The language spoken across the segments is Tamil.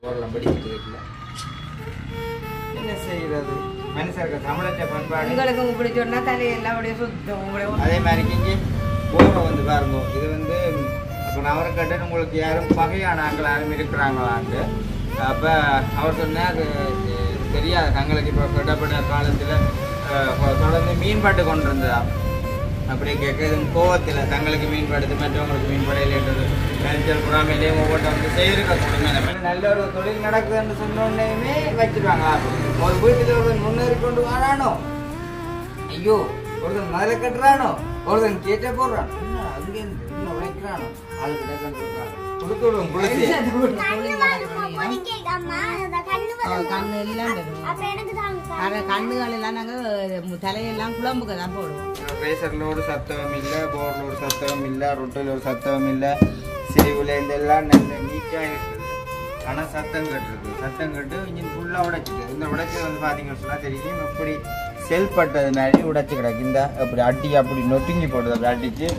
போடலாம் படிச்சுட்டு இருக்குல்ல என்ன செய்யறது மனுஷருக்கு தமிழற்ற பண்பாடு உங்களுக்கு இப்படி சொன்னா தலையெல்லாம் அப்படியே சுத்தம் அதே மாதிரி இங்கே போரை வந்து பாருங்க இது வந்து அப்போ நான் அவரை கேட்டேன் உங்களுக்கு யாரும் பகையான ஆட்கள் யாரும் இருக்கிறாங்களான்ட்டு அப்போ அவர் சொன்னார் அது தெரியாது தங்களுக்கு இப்போ கட்டப்பட்ட காலத்தில் தொடர்ந்து மீன்பாட்டு கொண்டு இருந்ததா அப்படி கேட்க கோவத்தில் தங்களுக்கு மீன்பாடுது மற்றவங்களுக்கு மீன்பாடையிலேன்றது கல்ச்சர் புறாமையிலேயே ஒவ்வொன்றை வந்து செய்திருக்க கொடுமை நல்ல ஒரு தொழில் நடக்குதுன்னு சொன்னோடனேயுமே வச்சுருவாங்களா ஒரு வீட்டுக்கு ஒருத்தன் முன்னேறி கொண்டு வரானோ ஐயோ ஒருத்தன் மதுரை கட்டுறானோ ஒருத்தன் கேட்ட போடுறான் அங்கே இன்னும் உழைக்கிறானோ அதுக்கு கொடுத்து விடுவோம் கண்ணுகள் எல்லாம் நாங்க தலையெல்லாம் குழம்புக்கு தான் போடுவோம் பிரேசர்ல ஒரு சத்தம் இல்லை போர்ல ஒரு சத்தம் இல்லை ரொட்டில் ஒரு சத்தம் இல்லை சிரிவுல இதெல்லாம் நல்ல நீட்டாக இருக்குது ஆனால் சத்தம் கட்டுருக்கு சத்தம் கட்டு இன்ஜின் ஃபுல்லாக உடைச்சிது இந்த உடைச்சது வந்து பார்த்தீங்கன்னு சொன்னால் தெரியும் எப்படி செல்பட்டது மாதிரி உடைச்சி கிடக்கு இந்த அப்படி அடி அப்படி நொட்டுங்கி போடுது அப்படி அடிச்சு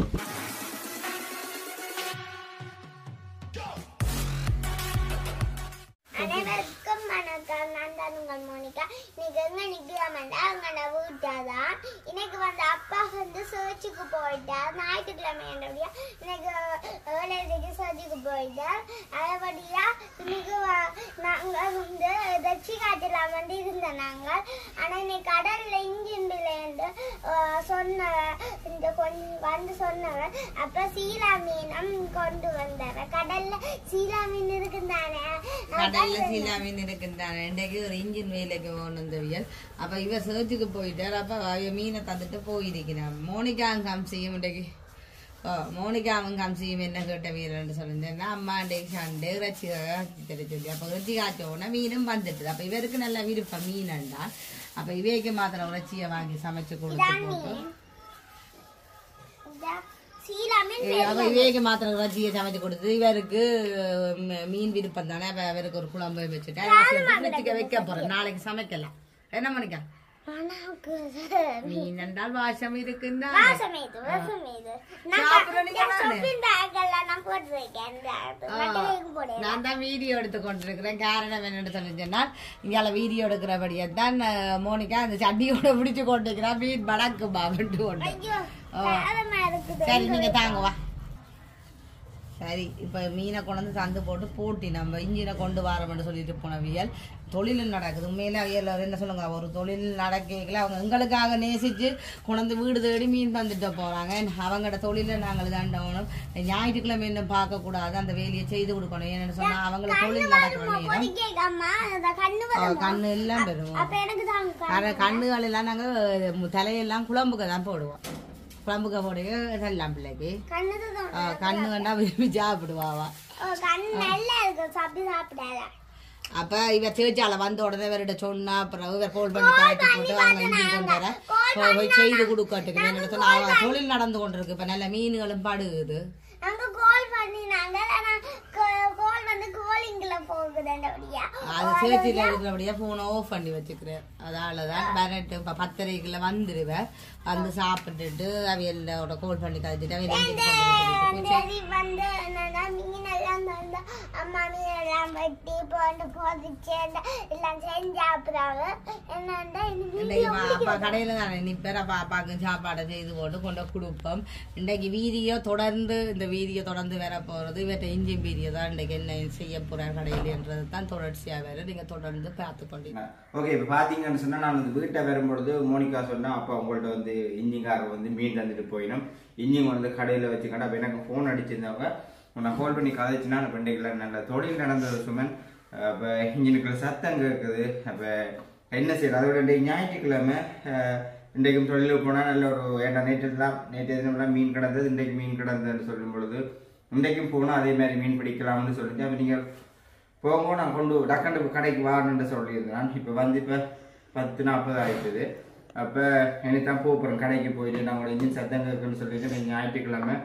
இன்னைக்கு வந்து அப்பா வந்து சர்ச்சுக்கு போயிட்டார் ஞாயிற்றுக்கிழமை என்னுடைய இன்னைக்கு 7:30 சர்ச்சுக்கு போயிட்டார் அதபடியா இன்னைக்கு நாங்கள் வந்து தட்சி காய்ச்சலாம் வந்து இருந்தோம் நாங்கள் ஆனால் இன்னைக்கு கடல்ல இன்ஜின் என்று சொன்ன இந்த வந்து சொன்னவர் அப்ப சீலா மீனம் கொண்டு வந்தவர் கடல்ல சீலா மீன் இருக்குந்தானே கடல்ல சீலா மீன் இருக்குந்தானே இன்றைக்கு ஒரு இன்ஜின் வேலைக்கு போனந்தவியல் அப்ப இவ சர்ச்சுக்கு போயிட்டார் அப்ப மீனை தந்துட்டு போயிருக்கிறான் மோனிகாவும் கம்சியும் இன்றைக்கு மோனிகாவும் கம்சியும் என்ன கேட்ட வீரன்னு சொல்லியிருந்தேன்னா அம்மா இன்றைக்கு சண்டே இறைச்சி தெரிஞ்சு அப்போ இறைச்சி காய்ச்சோன்னா மீனும் வந்துட்டு அப்ப இவருக்கு நல்ல விருப்பம் மீனண்டா அப்ப இவைக்கு மாத்திரம் இறைச்சியை வாங்கி சமைச்சு கொடுத்து போட்டு இவைக்கு மாத்திரம் இறைச்சியை சமைச்சு கொடுத்து இவருக்கு மீன் விருப்பம் தானே அவருக்கு ஒரு குழம்பு வச்சுட்டு வைக்க போறேன் நாளைக்கு சமைக்கலாம் என்ன மணிக்கா மீன் என்றால் வாசம் இருக்குன்னா நான் தான் வீடியோ எடுத்து கொண்டிருக்கிறேன் காரணம் என்னன்னு சொல்லிச்சேன்னா இங்கால வீடியோ எடுக்கிறபடியே தான் மோனிகா அந்த சட்டியோட பிடிச்சு கொண்டிருக்கிறா மீன் வடக்கு பாபட்டு கொண்டு சரி நீங்க தாங்குவா சரி இப்ப மீனை கொண்டு சந்து போட்டு நம்ம இன்ஜினை கொண்டு வரோம்னு சொல்லிட்டு போனவியல் தொழில் நடக்குது உண்மையில அவியல் என்ன சொல்லுங்க ஒரு தொழில் நடக்கல அவங்க எங்களுக்காக நேசிச்சு கொண்டு வீடு தேடி மீன் தந்துட்டு போறாங்க அவங்களோட தொழில நாங்கள் தாண்டணும் ஞாயிற்றுக்கிழமை இன்னும் பார்க்க கூடாது அந்த வேலையை செய்து கொடுக்கணும் ஏன்னு சொன்னா அவங்களுக்கு தொழில் நடக்கணும் கண்ணு எல்லாம் பெறுவோம் கண்ணுகள் எல்லாம் நாங்க தலையெல்லாம் குழம்புக்கு தான் போடுவோம் குழம்புக்க போடுங்க எல்லாம் பிள்ளைக்கு கண்ணு கண்டா விரும்பி சாப்பிடுவாவா அப்ப இவ சேர்ச்சால வந்த உடனே இவர்கிட்ட சொன்னா அப்புறம் இவர் கோல் பண்ணி காட்டி போட்டு அவங்க இன்ஜின் கொண்டு வர போய் செய்து கொடுக்கட்டுக்கு என்ன சொன்னா தொழில் நடந்து கொண்டிருக்கு இப்ப நல்ல மீன்களும் படுகுது அங்க கால் பண்ணினாங்க ஆனா கால் வந்து காலிங்ல போகுதுன்றபடியா அது சேச்சில இருக்கிறபடியா போன் ஆஃப் பண்ணி வச்சுக்கிறேன் அதாலதான் பரட் 10:30க்குள்ள வந்துருவேன் வந்து சாப்பிட்டுட்டு அவியலோட கால் பண்ணி கழிச்சிட்டு அவியல் வந்து என்னன்னா மீன் எல்லாம் வந்து அம்மா மீன் எல்லாம் வெட்டி போட்டு போதிச்சு எல்லாம் செஞ்சு சாப்பிடுறாங்க என்னன்னா அப்பா கடையில தானே நிப்பேன் பாப்பாக்கு சாப்பாடை செய்து போட்டு கொண்டு கொடுப்போம் இன்றைக்கு வீடியோ தொடர்ந்து இந்த வீடியோ தொடர்ந்து வர போறது இவற்றை இன்ஜின் வீடியோ தான் இன்றைக்கு என்ன செய்ய போறார் கடையிலன்றது தான் தொடர்ச்சியா வேற நீங்க தொடர்ந்து பார்த்து கொண்டீங்க ஓகே இப்போ பார்த்தீங்கன்னு சொன்னா நான் வந்து வீட்டை வரும்பொழுது மோனிகா சொன்னா அப்போ உங்கள்ட்ட வந்து இன்ஜின்காரர் வந்து மீன் தந்துட்டு போயிடும் இன்ஜின் வந்து கடையில் வச்சுக்கண்டா அப்போ எனக்கு ஃபோன் அடிச்சிருந்தவங்க நான் கால் பண்ணி கதைச்சுன்னா அந்த பெண்டைக்குள்ள நல்ல தொழில் நடந்தது சுமன் அப்போ இன்ஜினுக்குள்ள சத்தம் கேட்குது அப்போ என்ன செய்யறது அதோட ஞாயிற்றுக்கிழமை இன்றைக்கும் தொழிலுக்கு போனால் நல்ல ஒரு ஏன்னா நேற்று தினம்லாம் மீன் கிடந்தது இன்றைக்கு மீன் கிடந்ததுன்னு சொல்லும் பொழுது இன்றைக்கும் போனால் அதே மாதிரி மீன் பிடிக்கலாம்னு சொல்லிட்டு அப்போ நீங்கள் போகும்போது நான் கொண்டு டக்கண்டு கடைக்கு வாரணுன்னு சொல்லியிருந்தேன் இப்போ வந்து இப்போ 10:40 ஆகிடுது அப்போ எனக்கு தான் போகிறேன் கடைக்கு போயிட்டு நான் உங்களோட இன்ஜின் சத்தம் இருக்குன்னு சொல்லிட்டு நீங்கள் ஞாயிற்றுக்கிழமை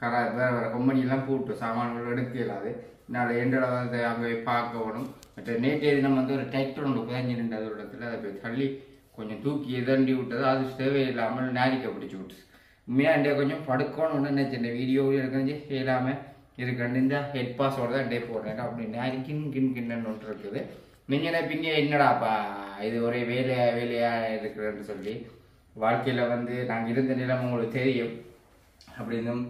வேறு வேறு கம்பெனியெல்லாம் போட்டு சாமான்கள் எடுக்க இல்லாது நாளை எண்டோட வந்து அங்கே பார்க்க ஓடும் மற்ற நேற்றைய தினம் வந்து ஒரு டிராக்டர் ஒன்று 15 இடத்துல அதை போய் தள்ளி கொஞ்சம் தூக்கி எதண்டி விட்டது அது தேவையில்லாமல் நாரிக்க பிடிச்சி விட்டுச்சு உண்மையாக என்கிட்ட கொஞ்சம் படுக்கணும்னு நினைச்சேன் இந்த வீடியோவில் எடுக்கணும் இல்லாமல் இதுக்கு இந்த ஹெட் பாஸோட தான் டே போடுறேன் அப்படி கின்னு ஒன்று இருக்குது. நீங்கள் பின்னே என்னடாப்பா இது ஒரே வேலையா இருக்குதுன்னு சொல்லி வாழ்க்கையில் வந்து நாங்கள் இருந்த நிலம் உங்களுக்கு தெரியும். அப்படின்னும்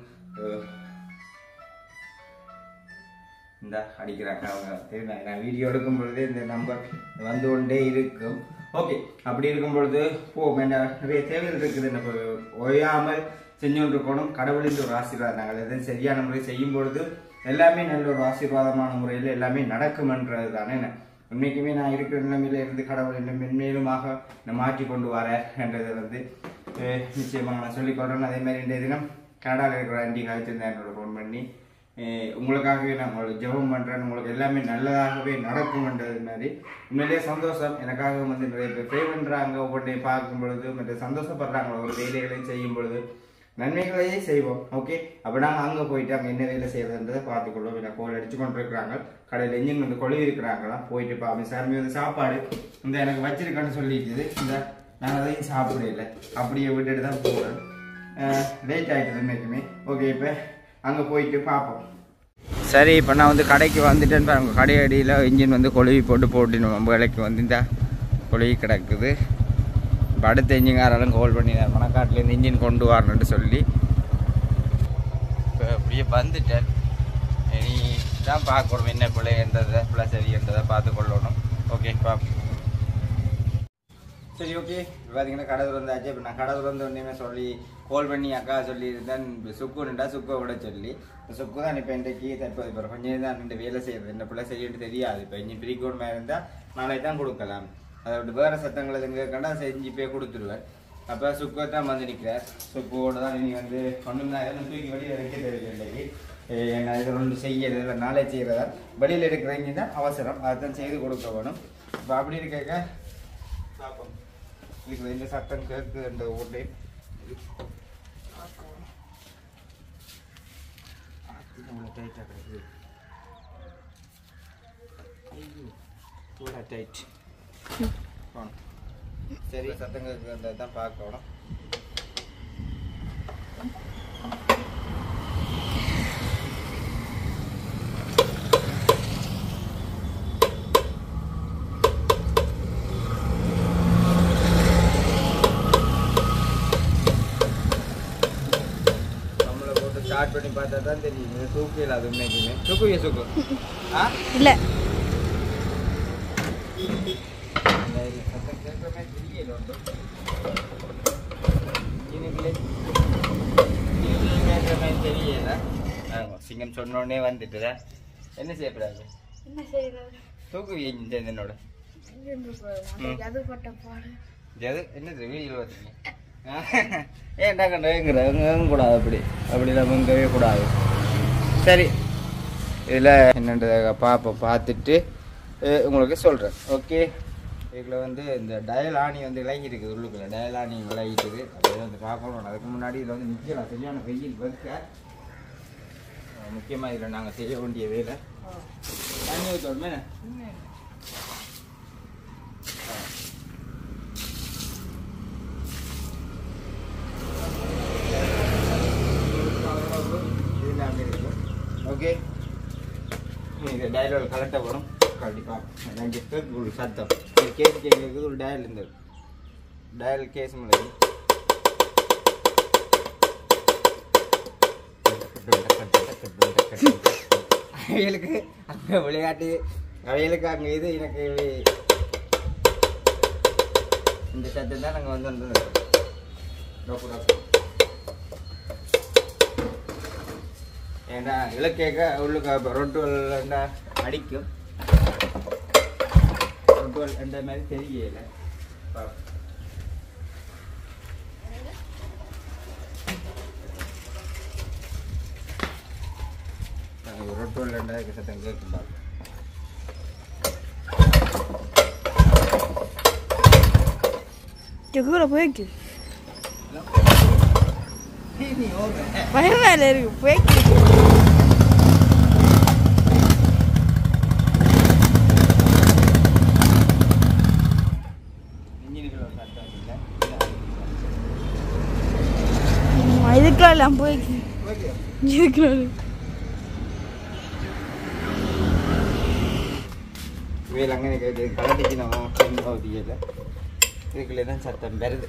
இந்த அடிக்கிறாங்க அவங்க தெரியுமா. நான் வீடியோ எடுக்கும் பொழுது இந்த நம்பர் வந்து கொண்டே இருக்கும். ஓகே, அப்படி இருக்கும் பொழுது நிறைய தேவைகள் இருக்குது. நம்ம ஓயாமல் செஞ்சு இருக்கணும். கடவுளின் ஒரு ஆசீர்வாதம். நாங்கள் எதுவும் சரியான முறை செய்யும் பொழுது எல்லாமே நல்ல ஒரு ஆசீர்வாதமான முறையில் எல்லாமே நடக்கும்ன்றது தானே. உண்மைக்குமே நான் இருக்கிற நிலைமையில இருந்து கடவுள் என்ன மென்மேலுமாக மாற்றி கொண்டு வரன்றதை வந்து நிச்சயமாக நான் சொல்லிக்கொள்றேன். அதே மாதிரி இந்த தினம் கனடாவில் இருக்கிற ஆண்டி காய்ச்சிருந்தேன் என்னோட ஃபோன் பண்ணி உங்களுக்காகவே நான் உங்களுக்கு ஜெபம் பண்ணுறேன், உங்களுக்கு எல்லாமே நல்லதாகவே நடக்கும்ன்றது மாதிரி உண்மையிலேயே சந்தோஷம். எனக்காக வந்து நிறைய பேர் ப்ரே பண்ணுறாங்க. ஒவ்வொன்றையும் பார்க்கும் பொழுது மற்ற சந்தோஷப்படுறாங்க. ஒரு வேலைகளையும் செய்யும் பொழுது நன்மைகளையே செய்வோம். ஓகே, அப்போ நாங்கள் அங்கே போயிட்டு அங்கே என்ன வேலை செய்யறதுன்றதை பார்த்துக்கொள்வோம். இல்லை கோல் அடிச்சு கொண்டு இருக்கிறாங்க, கடையில் எஞ்சின் வந்து கொழுவி இருக்கிறாங்களாம். போயிட்டு பார்ப்போம். சார் வந்து சாப்பாடு இந்த எனக்கு வச்சிருக்கேன்னு சொல்லிட்டுது. இந்த நாங்கள் அதையும் சாப்பிடல, அப்படியே விட்டுட்டு தான் போகிறேன். லேட் ஆகிடுது இன்னைக்குமே. ஓகே, இப்போ அங்கே போயிட்டு பார்ப்போம். சரி, இப்போ நான் வந்து கடைக்கு வந்துட்டேன்னு அவங்க கடையடியில் இன்ஜின் வந்து கொழுவி போட்டு நம்ம விலைக்கு வந்து இந்த கொழுவி கிடக்குது. இப்போ அடுத்த இன்ஜின்காரெல்லாம் கால் பண்ணினார் மணக்காட்டிலேருந்து இன்ஜின் கொண்டு வரணுன்ட்டு சொல்லி. இப்போ அப்படியே வந்துட்டேன். இனி தான் பார்க்கணும் என்ன பிள்ளைன்றதை பிள்ளை சரின்றதை பார்த்து கொள்ளணும். ஓகே, பார்ப்போம். சரி, ஓகே, இப்போ பார்த்தீங்கன்னா கடை திறந்தாச்சு. இப்போ நான் கடை திறந்த உடனே சொல்லி கால் பண்ணி அக்கா சொல்லியிருந்தேன் சுக்குன்னுட்டா சுக்கை விட சொல்லி. சுக்கு தான் இப்போ இன்றைக்கு தற்போது இப்போ கொஞ்சம் தான் ரெண்டு வேலை செய்கிறது. என்ன பிள்ளை செய்யறது தெரியாது. இப்போ இன்னும் பிரிக்கோடு மேலே இருந்தால் நாளைக்கு தான் கொடுக்கலாம். அதை விட்டு வேறு சத்தங்களை எங்கே கண்டா செஞ்சு போய் கொடுத்துருவேன். அப்போ சுக்கை தான் வந்து நிற்கிறார். சுக்கோடு தான் இனி வந்து ஒன்றும் தான் எதுவும் தூக்கி வெளியில் வைக்க தெரியல. நான் இதில் ஒன்று செய்யறது இல்லை, நாளை செய்கிறதா வெளியில் எடுக்கிறீங்க தான் அவசரம். அதை தான் செய்து கொடுக்க வேணும். இப்போ அப்படி இருக்க பார்ப்போம். இதுக்கு இந்த சட்டம் கேட்குது அந்த ஓட்டை டைட்டாக கிடைக்குது. டைட் சரி, சத்தம் கேட்குறது தான் பார்க்கணும். ஸ்டார்ட் பண்ணி பார்த்தா தான் தெரியும். இது தூக்கு இல்லை, அது உண்மைக்குமே தூக்குவிய சுக்கு இல்லை சத்தம் கேட்குற மாதிரி தெரியல. கேட்குற மாதிரி தெரியல. சிங்கம் சொன்னோடனே வந்துட்டுதா என்ன செய்யக்கூடாது? தூக்குவிய என்னோட என்னது வீடியோ வச்சுங்க. ஏன்டா கண்டேங்கிற கூடாது, அப்படிலாம் எங்கவே கூடாது. சரி, இதில் என்னன்றத பார்த்துட்டு உங்களுக்கு சொல்கிறேன். ஓகே, இதில் வந்து இந்த டயல் ஆணி வந்து விலகி இருக்குது. உள்ளுக்குள்ள டயல் ஆணி விலகிட்டுது. அதை வந்து பார்க்கணும். அதுக்கு முன்னாடி இதில் வந்து நிற்கலாம். சரியான வெயில் வைக்க முக்கியமாக இதில் நாங்கள் செய்ய வேண்டிய வேலை தண்ணி ஊற்றணுமே. ஓகே, இது டயலோட கரெக்டாக வரும். கண்டிப்பாக நஞ்சு ஒரு சத்தம் கேஸ் கேட்குறது ஒரு டயல் இருந்தது. டயல் கேஸ் முடியாது. அவைகளுக்கு அங்கே விளையாட்டு, அவைகளுக்கு அங்கே இது எனக்கு இந்த சத்தம் தான் நாங்கள் வந்து ஏன்னா இலக்கேக்க உள்ளுக்கு ரொட்டுவல் அடிக்கும். ரொட்டுவல் என்ற மாதிரி தெரியல. ரொட்டுவல் ரெண்டாவது சத்தம் கேட்கும். போய்க்கு பயமேல இருக்கு போய்க்கு. இதுக்குலாம் போய்க்கு இதுக்குள்ள மேல் அங்கே கலட்டிக்கு நம்ம பகுதியில் இதுக்குள்ளே தான் சத்தம் வருது.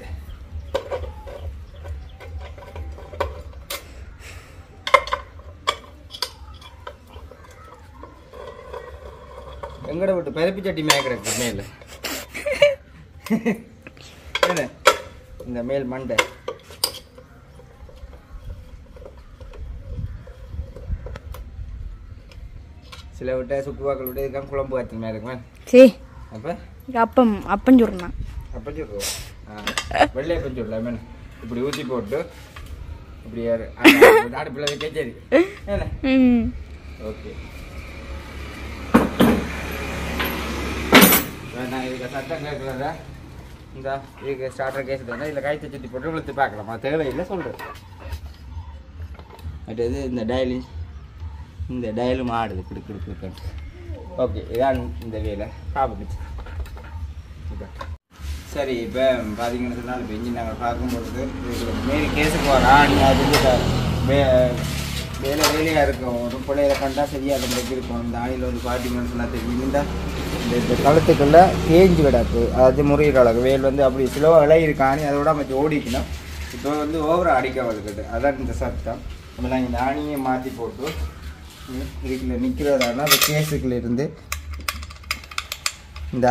எங்கட விட்டு பருப்பு சட்டி மேய கிடக்கு மேல இந்த மேல் மண்டை சில விட்ட சுக்குவாக்கள் விட்டு இதுக்காக குழம்பு வச்சு மேல இருக்குமா. சரி அப்ப அப்பம் சொல்றேன். அப்பம் சொல்லுவோம். வெள்ளை அப்பம் சொல்லலாம். இப்படி ஊற்றி போட்டு இப்படி அடுப்பில் வைக்க சரி. ஓகே நான் இதுக்கு சத்தம் கேட்குறதா இந்த இதுக்கு ஸ்டார்டர் கேஸ் தானே இதில் கை சுற்றி போட்டு விழுத்து பார்க்கலாமா தேவையில்லை சொல்கிறேன். அடுத்தது இந்த டயலும் ஆடுது கிடுக்கு. ஓகே இதான் இந்த வேலை சாப்பிடுச்சு. சரி இப்போ பார்த்தீங்கன்னு சொன்னால் இப்போ இன்ஜின் நாங்கள் பார்க்கும்பொழுது மாரி கேஸுக்கு வரா நீங்கள் அது வேலையாக இருக்கும். ஒரு பிள்ளையில கண்டா சரியாக நம்மளுக்கு இருக்கும். இந்த ஆணியில் வந்து பார்த்தீங்கன்னு சொன்னால் தெரியுங்களா இந்த களத்துக்குள்ளே தேஞ்சு கிடக்கு. அதாவது முறிகிற அளவுக்கு வேல் வந்து அப்படி சிலவாக இலையிருக்கு ஆணி அதோட நம்ம ஓடிக்கணும். இப்போ வந்து ஓவராக அடிக்க வருது. அதான் இந்த சத்தம். நம்ம நாங்கள் இந்த ஆணியை மாற்றி போட்டு இதுக்குள்ள நிற்கிறதானா அந்த கேஸுக்குள்ள இருந்து இந்த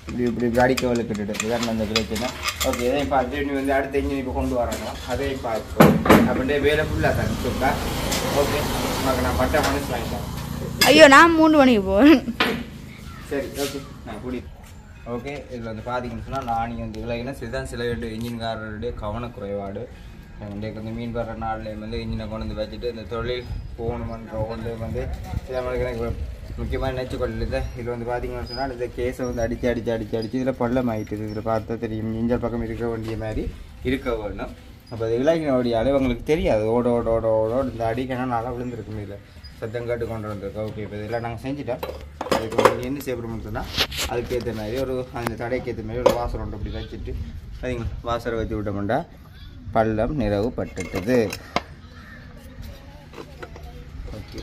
இப்படி அடிக்க வலுக்கிட்டு இதான் அந்த பிரச்சனை. ஓகே இதையும் பார்த்துட்டு நீ வந்து அடுத்த இன்ஜின் இப்போ கொண்டு வராங்க அதையும் பார்த்து அப்படின்ட்டு வேலை ஃபுல்லாக தான் சொல்லுங்க. ஓகே உனக்கு நான் பட்டை மனசு வாங்கிட்டேன். ஐயோ நான் 3 மணிக்கு போவேன். சரி ஓகே நான் கூடி. ஓகே இதில் வந்து பார்த்தீங்கன்னு சொன்னால் நானி வந்து விலகினா இதுதான் சில இன்ஜின்காரருடைய கவனக்குறைபாடு. இன்றைக்கு வந்து மீன் வர்ற நாளில் வந்து இன்ஜினை கொண்டு வந்து வச்சுட்டு இந்த தொழில் போகணுமன்ற கொண்டு வந்து நம்மளுக்கு எனக்கு முக்கியமாக நினச்சி கொள்ளுது. இதில் வந்து பார்த்தீங்கன்னு சொன்னால் இந்த கேஸை வந்து அடித்து இதில் பள்ளம் ஆகிட்டுது. இதில் பார்த்தா தெரியும் இஞ்சல் பக்கம் இருக்க வேண்டிய மாதிரி இருக்க வேணும். அப்போ அது விலகினோடைய அளவுங்களுக்கு தெரியாது. ஓட இந்த அடிக்கணும் நல்லா விழுந்துருக்கும். இதில் சத்தம் கேட்டு கொண்டு வந்திருக்கோம். ஓகே இப்போ இதெல்லாம் நாங்கள் செஞ்சுட்டோம். அதுக்கு வந்து என்ன செய்யப்படும்னு சொன்னால் அதுக்கேற்ற மாதிரி ஒரு அந்த தடைக்கேற்ற மாதிரி ஒரு வாசல் ஒன்று அப்படி வச்சுட்டு அதுங்க வாசலை வச்சு விட்டோம்டா பள்ளம் நிறைவு பட்டுட்டது. ஓகே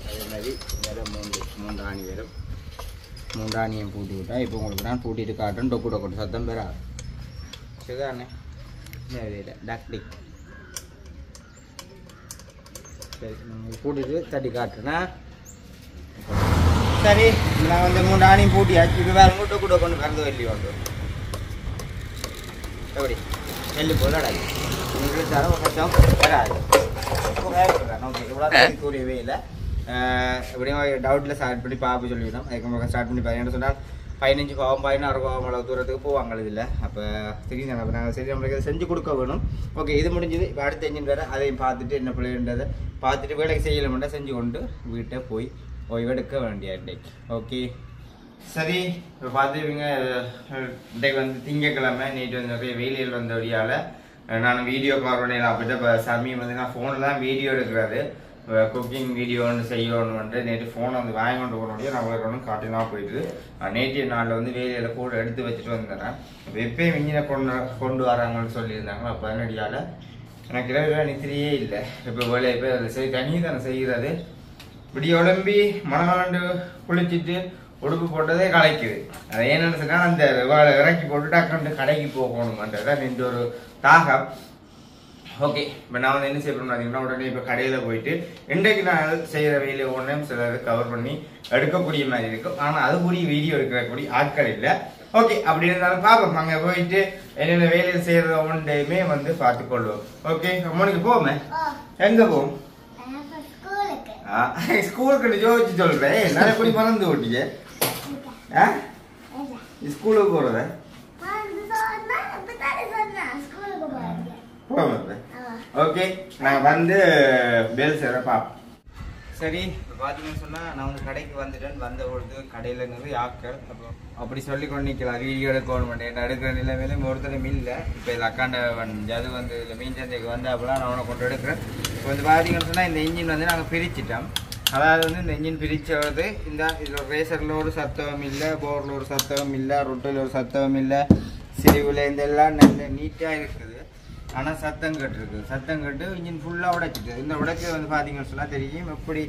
அதே மாதிரி வேற மூன்று ஆணி வரும். 3 ஆணியும் பூட்டி விட்டா இப்போ உங்களுக்கு நான் பூட்டிட்டு காட்டுறேன். டொக்கு சத்தம் பெறா சரிதானே டாக்டிக். சரி பூட்டிட்டு தட்டி காட்டுறேன்னா சரி நான் வந்து 3 ஆணியும் பூட்டியாச்சு. இப்போ வேறு டொக்கு கொண்டு கறந்து வெள்ளி கொண்டு எப்படி வெள்ளி போடாது உங்களுக்கு தர கஷ்டம் வராது. ஓகே இவ்வளோ கூடியவே இல்லை. எப்படியும் டவுட்டில் ஸ்டார்ட் பண்ணி பார்க்க சொல்லிவிடும். அதுக்கு ஸ்டார்ட் பண்ணி பார்த்தீங்கன்னு சொன்னால் 15 கோவம் 16 கோவம் அளவு தூரத்துக்கு போவாங்க இதில். அப்போ தெரியும் அப்போ நாங்கள் சரி நம்மளுக்கு செஞ்சு கொடுக்க வேணும். ஓகே இது முடிஞ்சது. இப்போ அடுத்த இன்ஜின் வேறு அதையும் பார்த்துட்டு என்ன பிள்ளைன்றதை பார்த்துட்டு வேலைக்கு செய்யலை செஞ்சு கொண்டு வீட்டை போய் ஓய்வெடுக்க வேண்டிய இன்றைக்கு. ஓகே சரி இப்போ பார்த்துருவீங்க இன்றைக்கு வந்து திங்கக்கிழமை நேற்று வந்து நிறைய வேலையில் வந்த வழியால் நான் வீடியோ பார்க்கணும். அப்போ இப்போ சமயம் வந்து நான் ஃபோனில் தான் வீடியோ எடுக்கிறது. குக்கிங் வீடியோ ஒன்று செய்யணும்ன்ட்டு நேற்று ஃபோனை வந்து வாங்கி கொண்டு போகணும். நான் உங்களுக்கு ஒன்றும் காட்டிலாம் போயிட்டு நேற்றைய நாளில் வந்து வேலையில் கூட எடுத்து வச்சுட்டு வந்துடுறேன். இப்போ எப்பயும் இன்ஜினை கொண்டு வராங்கன்னு சொல்லியிருந்தாங்க. அப்போ அதனடியால் எனக்கு இரவு நித்திரியே இல்லை. இப்போ வேலையை போய் அதை தனியாக தானே செய்கிறது. இப்படி உடம்பி மனமாண்டு குளிச்சுட்டு உடுப்பு போட்டதே கலைக்குது. அதை ஏன்னு சொன்னால் அந்த இறக்கி போட்டு டக்குன்ட்டு கடைக்கு போகணுமான்றதான் நின்று ஒரு தாகம். ஓகே இப்போ நான் வந்து என்ன செய்யணும் பார்த்தீங்கன்னா உடனே இப்போ கடையில் போயிட்டு இன்றைக்கு நான் செய்கிற வேலையை ஒன்றே சிலர் கவர் பண்ணி எடுக்கக்கூடிய மாதிரி இருக்கும். ஆனால் அதுக்குரிய வீடியோ எடுக்கக்கூடிய ஆட்கள் இல்லை. ஓகே அப்படி இருந்தாலும் பார்ப்போம். அங்கே போயிட்டு என்னென்ன வேலையை செய்கிற ஒன்றையுமே வந்து பார்த்துக்கொள்வோம். ஓகே அம்மனுக்கு போவோமே எங்கே போவோம்? ஸ்கூலுக்கு ஜோதிச்சு சொல்கிறேன். நான் எப்படி மறந்து ஓட்டிங்க ஸ்கூலுக்கு போகிறத ஓகே நாங்கள் வந்து பேல் சேர பார்ப்போம். சரி இப்போ பார்த்தீங்கன்னு சொன்னால் நான் வந்து கடைக்கு வந்துட்டேன். வந்த பொழுது கடையில் நிறைய ஆட்கள் அப்போ அப்படி சொல்லி கொண்டு நிற்கலாம். வீடியோ எடுக்கணும் மாட்டேன் எடுக்கிற நிலைமையிலும் ஒருத்தரும் இல்லை. இப்போ இதில் அக்காண்ட அது வந்து இதில் மீன் சந்தைக்கு வந்து அப்போலாம் நான் அவனை கொண்டு எடுக்கிறேன். இப்போ வந்து பார்த்தீங்கன்னு சொன்னால் இந்த இன்ஜின் வந்து நாங்கள் பிரிச்சுட்டோம். அதாவது வந்து இந்த இன்ஜின் பிரிச்சது இந்த இதில் ரேசரில் ஒரு சத்தம் இல்லை, போரில் ஒரு சத்தம் இல்லை, ரொட்டில் ஒரு சத்தம் இல்லை, சிரிவில் இதெல்லாம் நல்ல நீட்டாக இருக்குது. ஆனால் சத்தம் கட்டுருக்கு. சத்தம் கட்டு இன்ஜின் ஃபுல்லாக உடைச்சிட்டு இந்த உடைச்சி வந்து பார்த்தீங்கன்னு சொன்னால் தெரியும் எப்படி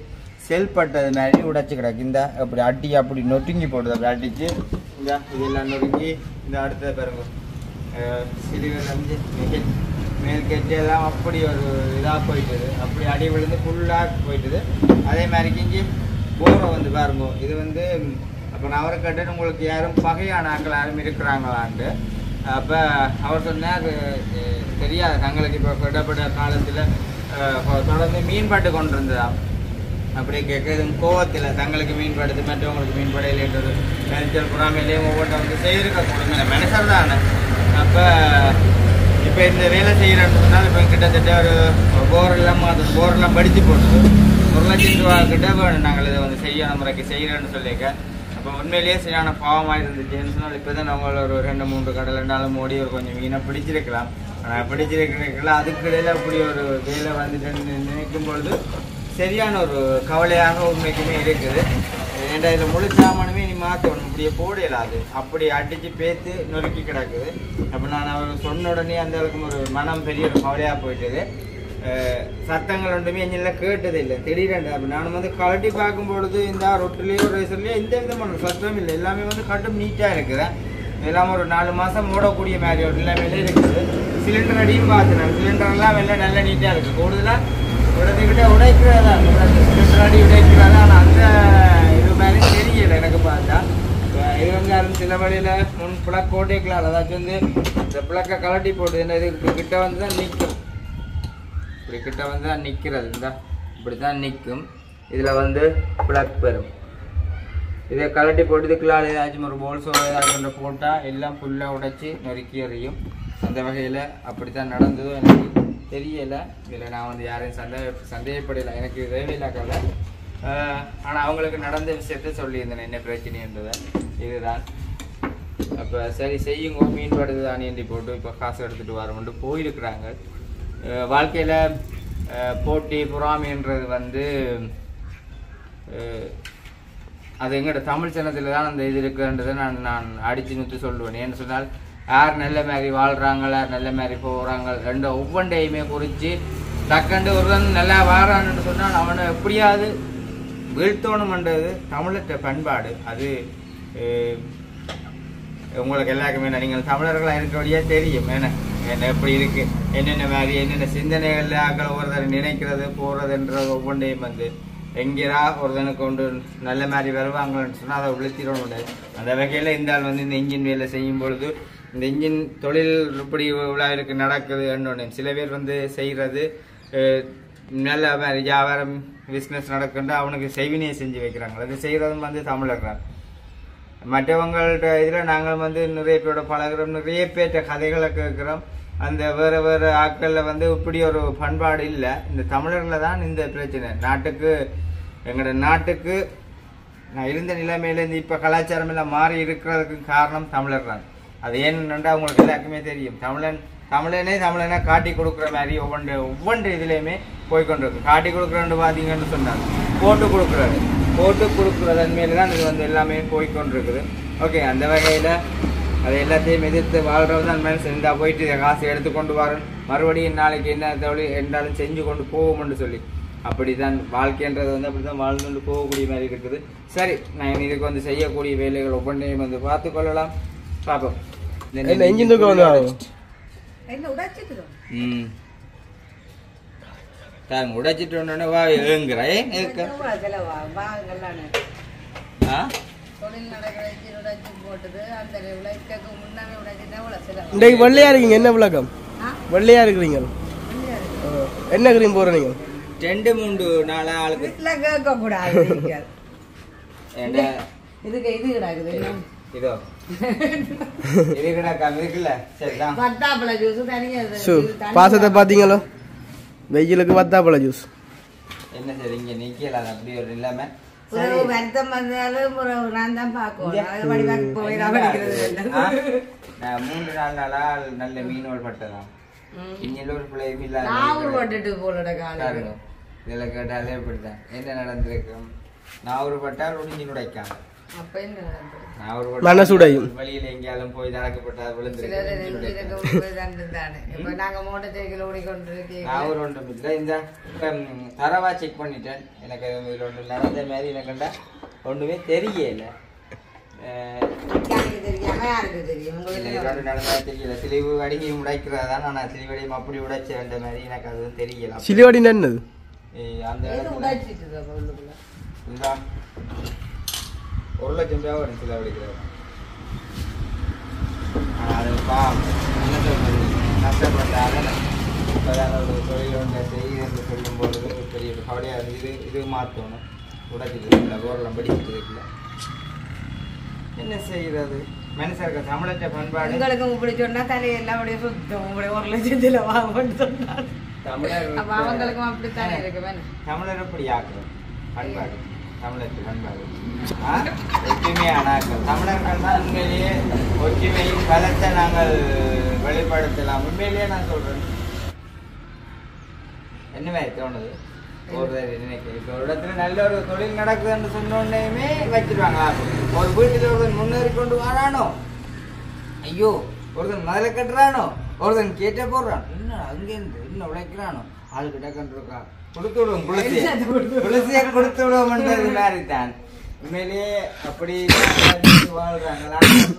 செல்பட்டது மாதிரி உடைச்சி கிடக்கு. இந்த அப்படி அட்டி அப்படி நொட்டுங்கி போடுது. அப்படி அடிச்சு இந்த இதெல்லாம் நொறுங்கி இந்த அடுத்த பிறகு சிறுவில் வந்து மேல் கெட்டு எல்லாம் அப்படி ஒரு இதாக போயிட்டுது. அப்படி அடி விழுந்து ஃபுல்லாக போயிட்டுது. அதே மாதிரி கிஞ்சி போரை வந்து பாருங்க. இது வந்து அப்போ நான் அவரை கட்டுன்னு உங்களுக்கு யாரும் பகையான ஆட்கள் யாரும் இருக்கிறாங்களான்ட்டு. அப்போ அவர் சொன்னார் தெரியாது தங்களுக்கு இப்போ விடப்பட காலத்தில் தொடர்ந்து மீன்பாட்டு கொண்டு இருந்ததா. அப்படி கேட்குறது கோவத்தில் தங்களுக்கு மீன்படுத்து மற்றவங்களுக்கு மீன்படையிலேன்றது நினைச்சல் புறாமையிலேயே ஒவ்வொன்றை வந்து செய்திருக்க கொடுங்க மனுஷர் தானே. அப்போ இப்போ இந்த வேலை செய்கிறேன்னு சொன்னால் இப்போ கிட்டத்தட்ட ஒரு போரெல்லாம் படித்து போட்டு 1 லட்சம் ரூபா கிட்ட வேணும் நாங்கள் இதை வந்து செய்யணும் முறைக்கு செய்கிறேன்னு சொல்லியிருக்க. அப்போ உண்மையிலேயே சரியான பாவமாக இருந்துச்சுன்னு சொன்னால் இப்போ தான் நம்மள ஒரு 2-3 கடல் 2 மூடி ஒரு கொஞ்சம் மீனாக பிடிச்சிருக்கலாம். ஆனால் பிடிச்சிருக்கலாம் அதுக்கிடையில் அப்படி ஒரு வேலை வந்துட்டு நினைக்கும் பொழுது சரியான ஒரு கவலையாக உண்மைக்குமே இருக்குது. ஏன்டா இதில் முழு சாமானுமே நீ மாற்றணும் அப்படியே போடலாது அப்படி அடித்து பேத்து நொறுக்கி கிடக்குது. அப்போ நான் அவர் சொன்ன உடனே அந்த அளவுக்கு ஒரு மனம் பெரிய ஒரு கவலையாக போயிட்டுது. சத்தங்கள் ஒன்றுமே எங்கெல்லாம் கேட்டது இல்லை திடீரென்று. அப்போ நான் வந்து கலட்டி பார்க்கும்பொழுது இந்த ரொட்டிலேயோ ரேசர்லேயோ எந்த விதமான சத்தம் இல்லை. எல்லாமே வந்து கட்டும் நீட்டாக இருக்குது. எல்லாம் ஒரு 4 மாதம் ஓடக்கூடிய மாதிரி ஒரு எல்லாமே இருக்குது. சிலிண்டர் அடியும் பார்த்துனேன். சிலிண்டர்லாம் எல்லாம் நல்லா நீட்டாக இருக்குது. கூடுதலாக உடனே உடைக்கிறதா சிலிண்டர் அடி உடைக்கிறதா. ஆனால் அந்த இது மாதிரி தெரியலை எனக்கு பார்த்தா. இது வந்து அது சில வழியில் முன் பிளக் ஓட்டிக்கலாம். அதாச்சும் வந்து இந்த பிளக்கை கலட்டி போட்டு இது கிட்ட வந்து தான் நிற்கும். இப்படி கிட்ட வந்து தான் நிற்கிறது. இந்த இப்படி தான் நிற்கும். இதில் வந்து பிளக் பெறும். இதை கலட்டி போட்டு இதுக்குள்ளால் ஏதாச்சும் ஒரு போல்ஸோ ஏதாச்சும் போட்டால் எல்லாம் ஃபுல்லாக உடைச்சி நொறுக்கி எறியும். அந்த வகையில் அப்படி தான் நடந்ததோ எனக்கு தெரியலை. இதில் நான் வந்து யாரையும் சந்தேகப்படலை. எனக்கு தேவையில்லாக்கல. ஆனால் அவங்களுக்கு நடந்த விஷயத்த சொல்லியிருந்தேன் என்ன பிரச்சனைன்றதை. இதுதான் அப்போ சரி செய்யுங்க மீன்படுது தானியண்டி போட்டு இப்போ காசு எடுத்துகிட்டு வரோம்ட்டு போயிருக்கிறாங்க. வாழ்க்கையில் போட்டி பொறாமைன்றது வந்து அது எங்களோட தமிழ் சின்னத்தில் தான் அந்த இது இருக்குன்றதை நான் அடித்து நிறுத்தி சொல்லுவேன். ஏன்னு சொன்னால் யார் நல்ல மாதிரி வாழ்கிறாங்க யார் நல்ல மாதிரி போகிறாங்க ரெண்டு ஒவ்வொன்றையுமே குறித்து டக்கண்டு ஒருவன் நல்லா வாரான்னு சொன்னால் அவனை எப்படியாவது வீழ்த்தோணுமன்றது தமிழற்ற பண்பாடு. அது உங்களுக்கு எல்லாருக்குமே நீங்கள் தமிழர்களாக இருக்கிறபடியே தெரியும். என்ன எப்படி இருக்கு என்னென்ன மாதிரி என்னென்ன சிந்தனைகள் ஆக்கள் ஒருத்தர் நினைக்கிறது போகிறதுன்றது ஒவ்வொன்றையும் வந்து எங்கேரா ஒருத்தனுக்கு கொண்டு நல்ல மாதிரி வருவாங்கன்னு சொன்னால் அதை விழுத்திடணும் முடியாது. அந்த வகையில் இந்த ஆள் வந்து இந்த இன்ஜின் வேலை செய்யும் பொழுது இந்த இன்ஜின் தொழில் இப்படி விழாவிற்கு நடக்குது என்னொன்று சில பேர் வந்து செய்கிறது நல்ல மாதிரி வியாபாரம் பிஸ்னஸ் நடக்குன்னு அவனுக்கு செய்வினையை செஞ்சு வைக்கிறாங்க. அது செய்கிறதும் வந்து தமிழர்கள். மற்றவங்கள்ட்ட இதில் நாங்கள் வந்து நிறைய பேரோட பழகிறோம், நிறைய பேர்ட்ட கதைகளை கேட்குறோம். அந்த வேறு வேறு ஆட்களில் வந்து இப்படி ஒரு பண்பாடு இல்லை. இந்த தமிழர்களில் தான் இந்த பிரச்சனை. நாட்டுக்கு எங்களோட நாட்டுக்கு நான் இருந்த நிலைமையிலேருந்து இப்போ கலாச்சாரம் எல்லாம் மாறி இருக்கிறதுக்கு காரணம் தமிழர் தான். அது ஏன்னு அவங்களுக்கு எல்லாருக்குமே தெரியும். தமிழனே காட்டி கொடுக்குற மாதிரி ஒவ்வொன்று இதுலேயுமே போய்கொண்டிருக்கு. காட்டி கொடுக்குறேன்னு பார்த்தீங்கன்னு சொன்னாங்க போட்டு கொடுக்குறதன் மேலே தான் இது வந்து எல்லாமே போய்கொண்டிருக்குது. ஓகே, அந்த வகையில் அதை எல்லாத்தையும் எதிர்த்து வாழ்கிறது தான் மனசு இருந்தா போயிட்டு காசு எடுத்து கொண்டு வரணும் மறுபடியும் நாளைக்கு என்ன தொழில் என்றாலும் செஞ்சு கொண்டு போவோம்னு சொல்லி அப்படிதான் வாழ்க்கைன்றது வந்து அப்படி தான் வாழ்ந்து போகக்கூடிய மாதிரி இருக்குது. சரி, நான் இதுக்கு வந்து செய்யக்கூடிய வேலைகள் ஒவ்வொன்றையும் வந்து பார்த்து கொள்ளலாம். பார்ப்போம். உடைச்சிட்டு வா ஏங்குறேன் வெள்ளையா இருக்கீங்க. என்ன விளக்கம்? வெள்ளையா இருக்கிறீங்க. என்ன கிரீம் போறீங்க? 2-3 நாளா ஆளுக்கு கேட்க கூடாது. இதுக்கு இது கிடாக்குது. இதோ இது கிடாக்காம இருக்குல்ல. சரிதான். வத்தாப்பழ ஜூஸ் தனியா பாசத்தை பாத்தீங்களோ? வெயிலுக்கு வத்தாப்பழ ஜூஸ் என்ன சரி இங்க நிக்கல. அது அப்படி ஒரு இல்லாம வருத்தம் வந்தாலும் நான் தான் பாக்குவோம். 3-4 நாளா நல்ல மீனோடு பட்டதான். இன்னும் ஒரு பிள்ளையும் இல்ல போட்டுட்டு போலோட காலம் இதில் கேட்டாலே இப்படித்தான் என்ன நடந்திருக்கும். நான் ஒரு பட்டால் ஒடிஞ்சு உடைக்காங்க. அப்ப என்ன நடந்தது? நான் ஒரு மனசுடையும் வழியில எங்கேயாலும் போய் நடக்கப்பட்டால் இப்ப நாங்க மோட்டர் சைக்கிள் ஓடிக்கொண்டிருக்கேன். நான் ஒரு ஒன்றும் இல்லை. இந்த தரவா செக் பண்ணிட்டேன். எனக்கு இதில் ஒன்று நடந்த மாதிரி எனக்குண்டா ஒன்றுமே தெரியல. தெரியாம யாருக்கு தெரியும்? நடந்தா தெரியல. சிலிவு அடிங்கி உடைக்கிறதா நான் சிலிவடியும் அப்படி உடைச்ச வேண்ட மாதிரி எனக்கு அது தெரியல. சிலிவடி என்னது? அந்த உடைச்சிட்டு இதுதான் 1 லட்சம் ரூபா வரும் சிலவடிக்கிறது. அது என்ன சொல்றது, கஷ்டப்பட்டாலும் இப்போதான் ஒரு தொழில் ஒன்றை செய்ய என்று சொல்லும்போது பெரிய கவலையாக இருந்தது. இது மாற்றணும். உடைச்சிட்டு இருக்குல்ல, கோரெல்லாம் படிச்சுட்டு இருக்குல்ல, என்ன செய்கிறது? மனுஷருக்கு தமிழற்ற பண்பாடு. உங்களுக்கு இப்படி சொன்னா தலையெல்லாம் அப்படியே சுத்தம். உங்களுடைய 1 லட்சத்துல வாங்கன்னு சொன்னாங்க. தமிழர் அவங்களுக்கும் அப்படித்தானே இருக்கு. தமிழர் எப்படி ஆக்கும் பண்பாடு, தமிழருக்கு பண்பாடு ஒற்றுமையானாக்கள். தமிழர்கள் தான் உண்மையிலேயே ஒற்றுமையின் பலத்தை நாங்கள் வெளிப்படுத்தலாம். உண்மையிலேயே நான் சொல்றேன். என்ன மாதிரி தோணுது ஒரு நினைக்கிறேன். இப்போ ஒரு இடத்துல நல்ல ஒரு தொழில் நடக்குதுன்னு சொன்னோடனேயுமே வச்சிருவாங்க. ஒரு வீட்டில் ஒருத்தன் முன்னேறி கொண்டு வரானோ, ஐயோ ஒருத்தன் முதல்ல கட்டுறானோ, ஒருத்தன் கேட்ட போடுறான், என்ன அங்கேருந்து இன்னும் உழைக்கிறானோ, ஆளுக்கிட்ட கண்டிருக்கா கொடுத்து விடுவோம், குளிசியை கொடுத்து விடுவோம்ன்றது மாதிரி தான். உண்மையிலேயே அப்படி வாழ்றாங்க.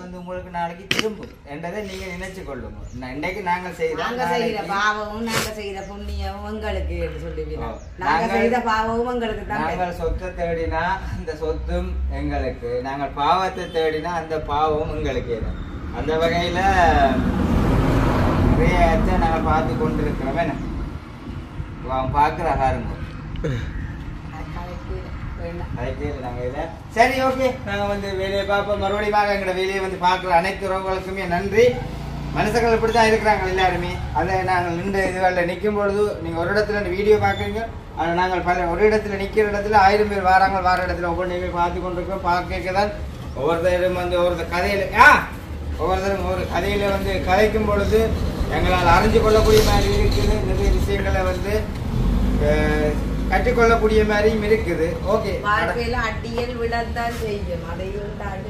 வந்து உங்களுக்கு நாளைக்கு திரும்பும் என்றதை நீங்க நினைச்சு கொள்ளுங்க. இன்றைக்கு நாங்கள் செய்த பாவமும் நாங்க செய்த புண்ணியமும் உங்களுக்கு சொல்லுவீங்க. நாங்க செய்த பாவமும் உங்களுக்கு தான். நாங்கள் சொத்தை தேடினா அந்த சொத்தும் எங்களுக்கு, நாங்கள் பாவத்தை தேடினா அந்த பாவமும் எங்களுக்கு. அந்த வகையில நிறைய நாங்கள் பார்த்து கொண்டிருக்கிறோம். என்ன அவன் பார்க்குற ஆகாருங்க நாங்கள் இல்லை. சரி, ஓகே, நாங்கள் வந்து வேலையை பார்ப்போம். மறுபடியும் எங்களோட வேலையை வந்து பார்க்குற அனைத்து உறவுகளுக்குமே நன்றி. மனுஷர்கள் இப்படி தான் இருக்கிறாங்க எல்லாருமே. அதை நாங்கள் நின்று இதுகளில் நிற்கும் பொழுது நீங்கள் ஒரு இடத்துல வீடியோ பார்க்குறீங்க, ஆனால் நாங்கள் ஒரு இடத்துல நிற்கிற இடத்துல 1000 பேர் வராங்க. வார இடத்துல ஒவ்வொன்றையுமே பார்த்து கொண்டிருக்கோம். பார்க்க தான் ஒவ்வொருத்தரும் வந்து ஒவ்வொருத்தர் கதையில் ஒவ்வொருத்தரும் ஒரு கதையில் வந்து கதைக்கும் பொழுது எங்களால் அறிஞ்சு கொள்ளக்கூடிய மாதிரி இருக்குது. நிறைய விஷயங்களை வந்து கற்றுக்கொள்ளக்கூடிய மாதிரியும் இருக்குது. ஓகே, வாழ்க்கையில அடியல் விழத்தான் செய்யும். அதையும் தாண்டி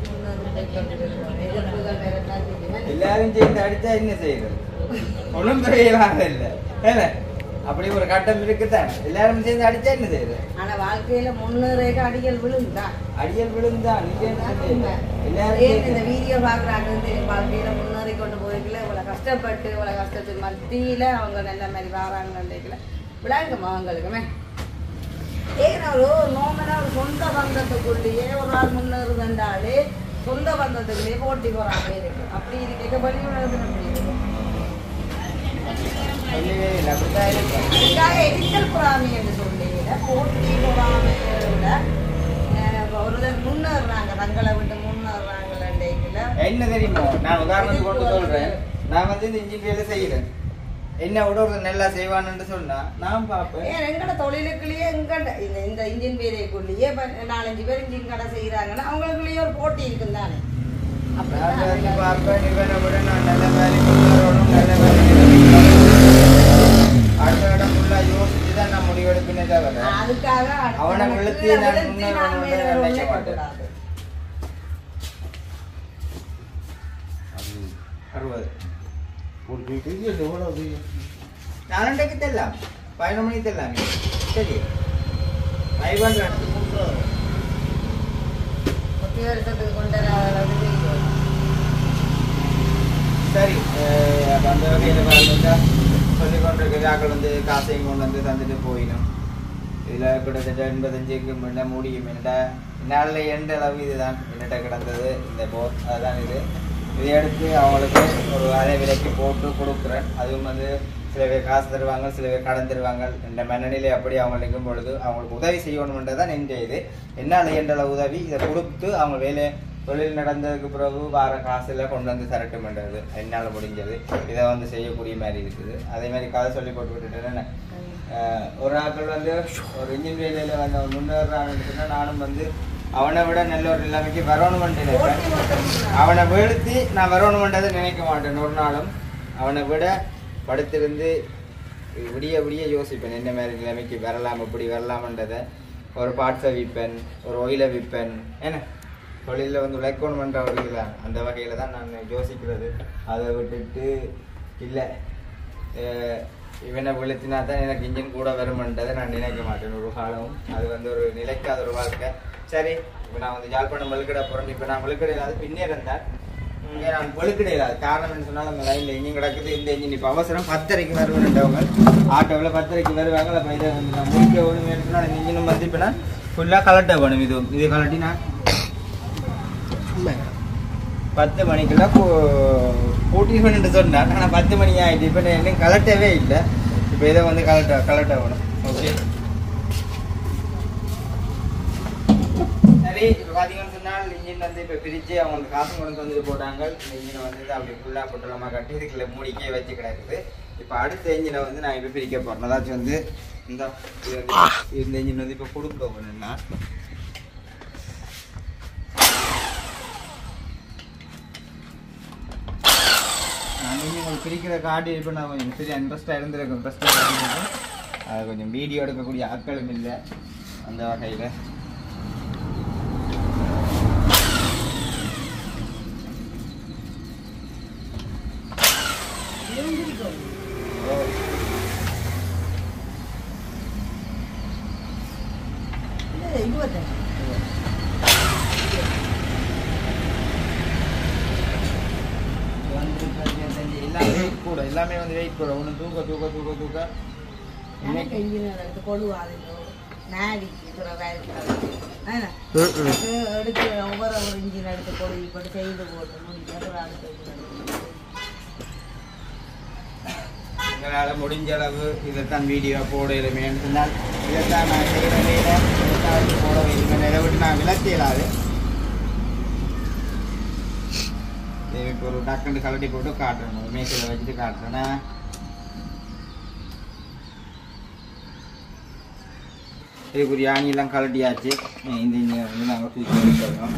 எல்லாரும் சேர்ந்து அடிச்சா என்ன செய்யறது? ஒன்றும் தெரியலாத இல்லை. அப்படி ஒரு கட்டம் இருக்குதான். எல்லாரும் சேர்ந்து அடிச்சா என்ன செய்யுது? ஆனா வாழ்க்கையில முன்னேறக்க அடியல் விழுந்தா எல்லாரும் இந்த வீடியோ பாக்குறாங்க. வாழ்க்கையில முன்னேறி கொண்டு போயிருக்கல, இவ்வளவு கஷ்டப்பட்டு இவ்வளவு கஷ்டத்துக்கு மத்தியில அவங்க நல்ல மாதிரி வாராங்கன்னு விளையாடுங்கம்மா. அவங்களுக்குமே ஏன்னா ஒரு நோமனா ஒரு சொந்த பந்தத்துக்குள்ளேயே ஒரு ஆள் முன்னேறுதாலே சொந்த பந்தத்துக்குள்ளேயே போட்டி போறாங்க இருக்கு. அப்படி இருக்க வழி எரிக்கல் பொறாமை என்று சொல்லிட போட்டி பொறாமையோட ஒருத்தர் முன்னேறாங்க, தங்களை விட்டு முன்னேறாங்க. என்ன தெரியுமோ, நான் உதாரணத்துக்கு கொண்டு சொல்றேன். நான் வந்து இந்த இன்ஜின் வேலை செய்யறேன். என்ன விட ஒரு நல்லா செய்வான்னு சொன்னா நான் பார்ப்பேன். எங்கட தொழிலுக்குள்ளேயே இந்த இன்ஜின் வேலைக்குள்ளேயே 4-5 பேர் இன்ஜின் கடை செய்யறாங்கன்னா அவங்களுக்குள்ளேயே ஒரு போட்டி இருக்கும் தானே. பார்ப்பேன் இவனை விட நான் நல்ல வேலை முன்னேறணும், நல்ல வேலை அடுத்த இடம் ஃபுல்லா யோசிச்சுதான் நான் முடிவெடுப்பினே தவிர அதுக்காக அவனை விழுத்தி நான் முன்னேறணும்னு நினைக்க மாட்டேன். 60 நாலண்டைக்கு தெரியலாம், 11 மணிக்கு தெரியலாம். சரி, 500 சரி. அந்த வகையில் பார்த்தா சொல்லிக் கொண்டிருக்க ஆக்கள் வந்து காசையும் கொண்டு வந்து தந்துட்டு போயிடும். இதில் கிட்டத்தட்ட 85க்கு முன்ன முடியும். என்னால் எந்த அளவு இதுதான் என்னட்ட கிடந்தது இந்த போர். அதுதான் இதை எடுத்து அவங்களுக்கு ஒரு அதே விலைக்கு போட்டு கொடுக்குறேன். அதுவும் வந்து சில பேர் காசு தருவாங்க, சில பேர் கடன் தருவாங்க. இந்த மனநிலை அப்படி அவங்க நிற்கும் பொழுது அவங்களுக்கு உதவி செய்யணுன்றதான் என்ற இது. என்னால் என்ற உதவி இதை கொடுத்து அவங்க வேலை தொழில் நடந்ததுக்கு பிறகு வார காசில் கொண்டு வந்து தரட்டும்ன்றது என்னால் முடிஞ்சது. இதை வந்து செய்யக்கூடிய மாதிரி இருக்குது. அதே மாதிரி கதை சொல்லி போட்டு விட்டுட்டேன்னு ஒரு ஆட்கள் வந்து ஒரு இன்ஜின் வேலையில் வந்து முன்னேறான்னு சொன்னால் நானும் வந்து அவனை விட நல்ல ஒரு நிலைமைக்கு வரணுமென்று நினைப்பேன். அவனை வீழ்த்தி நான் வரணுமென்றதை நினைக்க மாட்டேன் ஒரு நாளும். அவனை விட படுத்திருந்து விடிய விடிய யோசிப்பேன் என்ன மாதிரி நிலைமைக்கு வரலாம் இப்படி வரலாம்ன்றதை. ஒரு பார்ட்ஸை விற்பேன், ஒரு ஒயிலை விற்பேன், ஏன்னா தொழிலில் வந்து உழைக்கணும் பண்ணுறவர்கள் அந்த வகையில் தான் நான் யோசிக்கிறது. அதை விட்டுட்டு இல்லை இவனை விழுத்தினா தான் எனக்கு இன்ஜின் கூட வருமென்றதை நான் நினைக்க மாட்டேன் ஒரு காலமும். அது வந்து ஒரு நிலைக்காத ஒரு வாழ்க்கை. சரி, இப்போ நான் வந்து யாழ்ப்பாணம் வெளுக்கடை போகிறேன். இப்போ நான் வெளுக்கடை இல்லாத பின்னே இருந்தேன். நான் வெளுக்கடை இல்லாத காரணம் என்ன சொன்னால் அந்த லைனில் இன்ஜின் கிடக்குது. இந்த இன்ஜின் இப்போ அவசரம் 10:30 வருவேன்ன்றவங்க ஆட்டோவில் 10:30 வருவாங்க. அப்போ இதை வந்து நான் முடிக்க வேணும் சொன்னால் அந்த இன்ஜினும் வந்து இப்போ நான் ஃபுல்லாக கலட்ட வேணும். இது கலட்டி நான் 10 மணிக்குள்ள கூட்டி பண்ணிட்டு சொன்னேன். ஆனால் 10 மணி ஆகிட்டு. இப்போ என்ன கலட்டவே இல்லை. இப்போ இதை வந்து கலட்ட வேணும். ஓகே சரி. இப்போ பார்த்தீங்கன்னு சொன்னால் இன்ஜின் வந்து இப்போ பிரித்து அவங்க வந்து காசு கொண்டு வந்துட்டு போட்டாங்க. இந்த இன்ஜினை வந்து அப்படி ஃபுல்லாக பொட்டலமாக கட்டி இதுக்குள்ள மூடிக்கே வச்சு கிடக்குது. இப்போ அடுத்த இன்ஜினை வந்து நான் இப்போ பிரிக்க போகிறேன். அதாச்சும் வந்து இந்த இன்ஜின் வந்து இப்போ கொடுக்க போகணுன்னா நீங்கள் உங்களுக்கு பிரிக்கிற காட்டி இப்போ நான் கொஞ்சம் சரி இன்ட்ரெஸ்ட்டாக இருந்திருக்கும். இன்ட்ரெஸ்ட்டாக இருந்திருக்கும். அது கொஞ்சம் வீடியோ எடுக்கக்கூடிய ஆட்களும் இல்லை அந்த வகையில். எல்லாமே வந்து வெயிட் கூட ஒன்று தூக்க தூக்க தூக்க தூக்க எடுத்து ஒவ்வொரு இன்ஜின் எடுத்து கொடு இப்படி செய்து போட்டு எங்களால் முடிஞ்ச அளவு இதைத்தான் வீடியோ போடலுமேன்னு சொன்னால் இதைத்தான் நான் செய்கிற வேலை போட வைங்க. இதை விட்டு நான் விளக்க இயலாது. இப்போ ஒரு டக்குண்டு கலட்டி போட்டு காட்டுறேன். மேய்ச்சலை வச்சுட்டு காட்டுறேன்னா இதுக்குரிய ஆணியெல்லாம் கலட்டியாச்சு. இந்த இன்ஜினை வந்து நாங்கள் தூக்கி எடுத்துறோம்.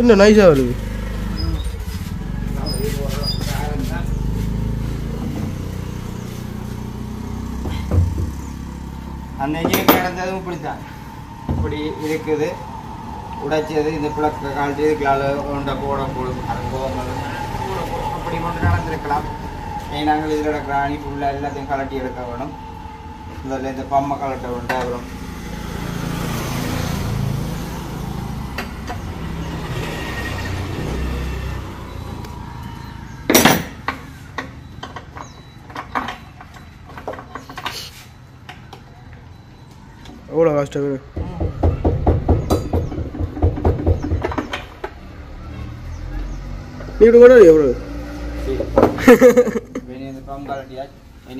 என்ன நைஸாக வருது. அந்த இன்ஜினுக்கு நடந்ததும் இப்படித்தான். இப்படி இருக்குது உடைச்சது. இந்த பிளக்க காலத்து இதுக்குள்ள ஒன்றை போட போடும் அரங்கோமல் அப்படி கொண்டு நடந்திருக்கலாம். நாங்கள் இதில் இருக்கிற அணி ஃபுல்லாக எல்லாத்தையும் கலட்டி எடுக்க வேணும். இதில் இந்த பம்மை கலட்ட வேண்டாம். அப்புறம் எவ்வளோ கஷ்டம். நீ கூட எவ்வளோ இந்த பம் கலட்டியா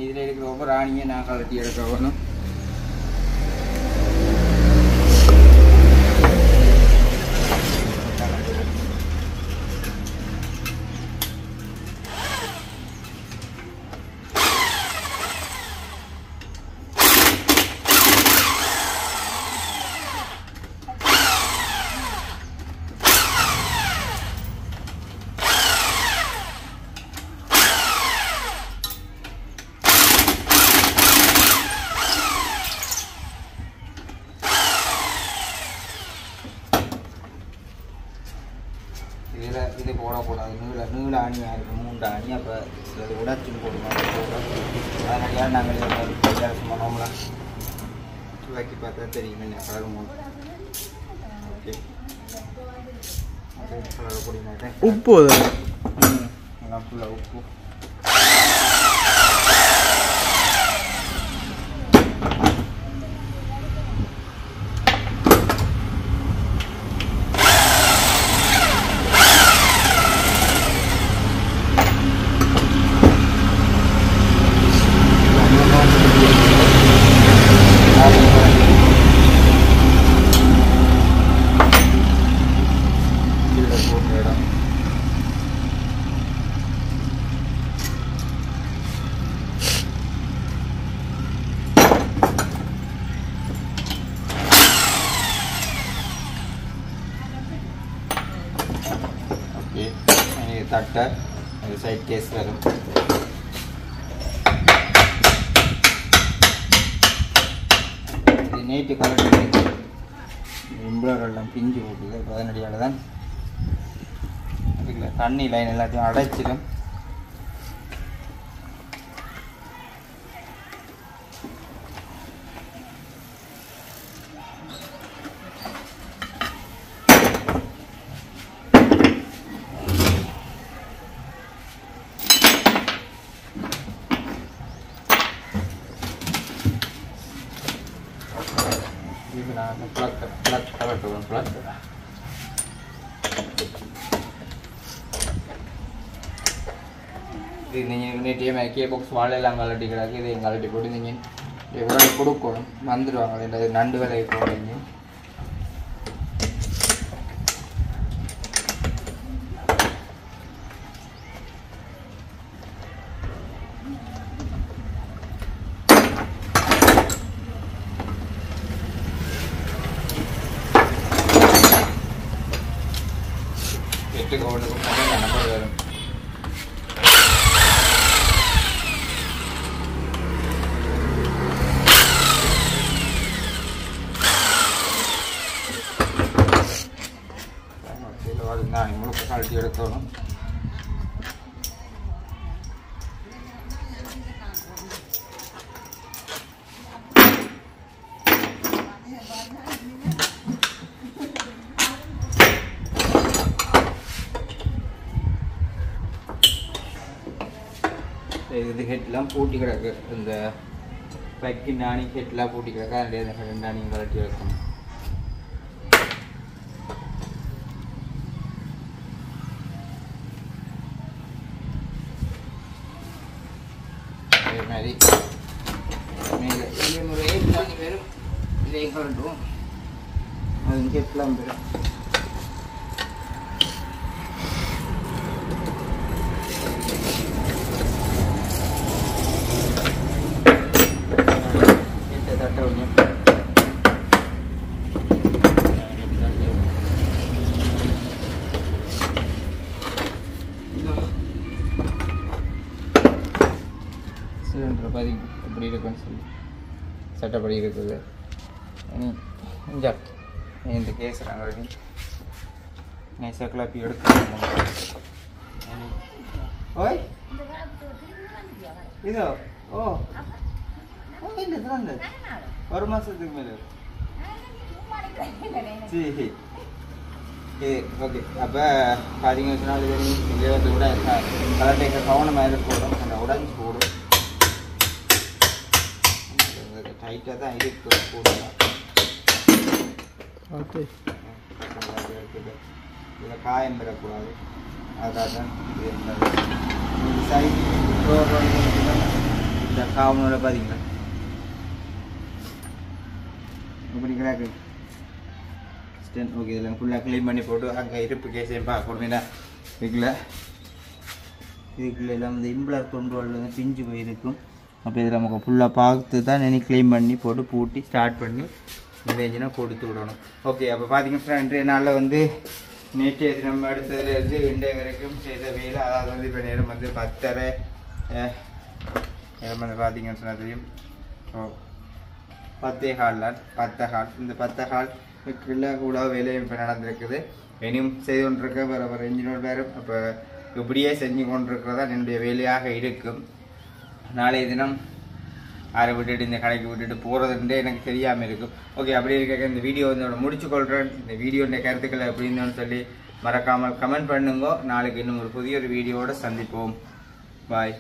இதில் இருக்கிற ஒவ்வொரு ஆணியும் நான் கலட்டி எடுக்க வேணும். இது போடக்கூடாது. நீள ஆணியாக இருக்கும் 3 ஆணி. அப்போ சிலது உடச்சுன்னு போடுவோம். அதனால நாங்கள் வித்தியாசமாக நார்மலாக துவக்கி பார்த்தா தெரியும் என்ன கலர் மூணு. ஓகே கலர் பொடி மாட்டேன். உப்பு எல்லாம் ஃபுல்லாக உப்பு. தட்டை சைட் கேஸ் வரும். இது நைட்டு கலட்டி இம்புலரெல்லாம் பிஞ்சு போட்டுது. அதனடியால் தான் அதுக்குள்ள தண்ணி லைன் எல்லாத்தையும் அடைச்சிடும். பாக்ஸ் வாழையெல்லாம் கலட்டி கிடக்கு. இதையும் கலட்டி போட்டு நீங்கள் எவ்வளோ கொடுக்கணும் வந்துடுவாங்க. நண்டு விலை போடுறீங்க. எட்டு கவுண்டுக்கு நம்பர் வரும். முழுக்க கழட்டி எடுக்கணும். இது ஹெட்லாம் பூட்டி கிடக்கு. இந்த பைக்கு நாணி ஹெட்லாம் பூட்டி கிடக்கு. அதில் ரெண்டு நாணியும் கழட்டி எடுக்கணும். அதே மாதிரி மேலே ஒரு 8 நாணி வரும். இதையும் கழட்டுவோம். அது ஹெட்லாம் வரும். சிலிண்டர் பாதி எப்படி இருக்குன்னு சொல்லி சட்டப்படி இருக்குது. இந்த கேஸ் நாங்கள் நைஸாக கிளப்பி எடுக்கணும். ஓய் இதோ ஓ இல்லை திறந்து ஒரு மாதத்துக்கு மேலே சரி இது ஓகே. அப்போ பார்த்தீங்கன்னு சொன்னால் இது வந்து கூட கலட்டைக்க கவனமாக இருக்கக்கூடும். அந்த உடஞ்சி போடும். டைட்டாக தான் இருக்கு போடலாம். இதில் காயம் பெறக்கூடாது. அதாக தான் இது சைட் இந்த காவனோட பார்த்தீங்களா இப்படி கிடக்கு ஸ்டென். ஓகே இதெல்லாம் ஃபுல்லாக க்ளீன் பண்ணி போட்டு அங்கே இருப்பு கேஸையும் பார்க்கணும். ஏன்னா இதுக்குள்ள எல்லாம் இந்த இம்புலர் தொண்டுகள் வந்து பிஞ்சு போயிருக்கும். அப்போ இதில் நமக்கு ஃபுல்லாக பார்த்து தான் நினை க்ளீன் பண்ணி போட்டு பூட்டி ஸ்டார்ட் பண்ணி இன்ஜினாக கொடுத்து விடணும். ஓகே அப்போ பார்த்தீங்கன்னா இன்றைய நாளில் வந்து நேற்றைய தினம் எடுத்ததுலேருந்து இன்றைய வரைக்கும் செய்த வேலை. அதாவது வந்து இப்போ நேரம் வந்து 10:30 நேரம் வந்து பார்த்தீங்கன்னு சொன்னால் தெரியும் 10:15 தான். 10:15 இந்த 10:15 கூட வேலையும் இப்போ நடந்திருக்குது. இனியும் செய்து கொண்டிருக்க வேறு இன்ஜினியர் வேறு. அப்போ இப்படியே செஞ்சு கொண்டிருக்கிறதா என்னுடைய வேலையாக இருக்கும். நாளைய தினம் யாரை விட்டுட்டு இந்த கடைக்கு விட்டுட்டு போகிறதுன்றே எனக்கு தெரியாமல் இருக்கும். ஓகே அப்படி இருக்க இந்த வீடியோ வந்து முடிச்சுக்கொள்கிறேன். இந்த வீடியோடைய கருத்துக்களை எப்படின்னு சொல்லி மறக்காமல் கமெண்ட் பண்ணுங்க. நாளைக்கு இன்னும் ஒரு புதிய ஒரு வீடியோவோடு சந்திப்போம். பாய்.